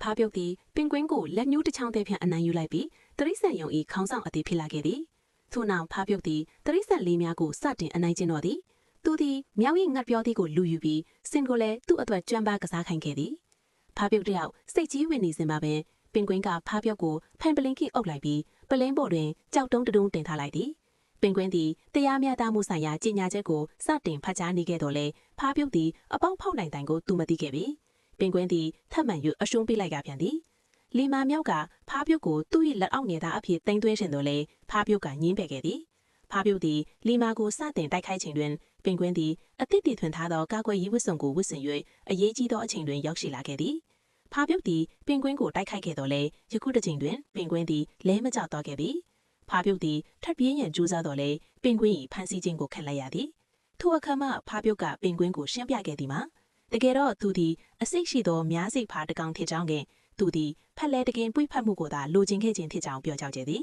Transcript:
ဖားပြုတ်သည်ပင်ကွင်းကိုလက်ညှိုးတစ်ချောင်းတည်းဖြင့်အနိုင်ယူလိုက်ပြီးတရိษံယုံ၏ခေါင်းဆောင်အသည်ဖြစ်လာခဲ့သည်ထို့နောက်ဖားပြုတ်သည်တရိษံလေးများကိုစတင်အနိုင်ကျင့်တော်သည်သူသည်မြောက်၏ငတ်ပြောသည်ကိုလူယူပြီးစင်ကိုလည်းသူ့အတွက်ကြွမ်းပါကစားခိုင်းခဲ့သည်ဖားပြုတ်တယောက်စိတ်ကြီးဝင်နေစဉ်မှာပင်ပင်ကွင်းကဖားပြုတ်ကိုဖန်ပလင်းကိအုပ်လိုက်ပြီးပလင်းပေါ်တွင်ကြောက်တုံးတုံးတင်ထားလိုက်သည်ပင်ကွင်းသည်တရားမျှတမှုဆိုင်ရာကြေညာချက်ကိုစတင်ဖတ်ကြားနေခဲ့တော်လဲဖားပြုတ်သည်အပေါင်းဖောက်နိုင်တိုင်ကိုသူမသိခဲ့ပြီပင်ကွင်းသည်ထပ်မံ၍အရှုံးပေးလိုက်ရပြန်သည်လီမာမြောက်ကဖားပြုတ်ကိုသူ့၏လက်အောက်ငယ်သားအဖြစ်တင်သွင်းရှင်တော်လဲဖားပြုတ်ကညင်းပယ်ခဲ့သည်ဖားပြုတ်သည်လီမာကိုစတင်တိုက်ခိုက်ချိန်တွင်ပင်ကွင်းသည်အသစ်တည်ထွင်ထားသောကာကွယ်ရေးဝတ်စုံကိုဝတ်ဆင်၍အရေးကြီးသောအချိန်တွင်ရောက်ရှိလာခဲ့သည်ဖားပြုတ်သည်ပင်ကွင်းကိုတိုက်ခိုက်ခဲ့တော်လဲယခုတစ်ချိန်တွင်ပင်ကွင်းသည်လဲမကျသွားခဲ့ပြီဖားပြုတ်သည်ထပ်ပြေးရန်ကြိုးစားတော်လဲပင်ကွင်း၏ဖမ်းဆီးခြင်းကိုခံလိုက်ရသည်ထိုအခါမှဖားပြုတ်ကပင်ကွင်းကိုရှင်းပြခဲ့သည်မှာတကယ်တော့သူသည်အစိတ်ရှိသောများစိတ်ဖားတကောင်ဖြစ်ကြောင်းကသူသည်ဖက်လဲတကင်ပွေ့ဖက်မှုကိုသာလိုချင်ခဲ့ခြင်းဖြစ်ကြောင်းပြောကြားခဲ့သည်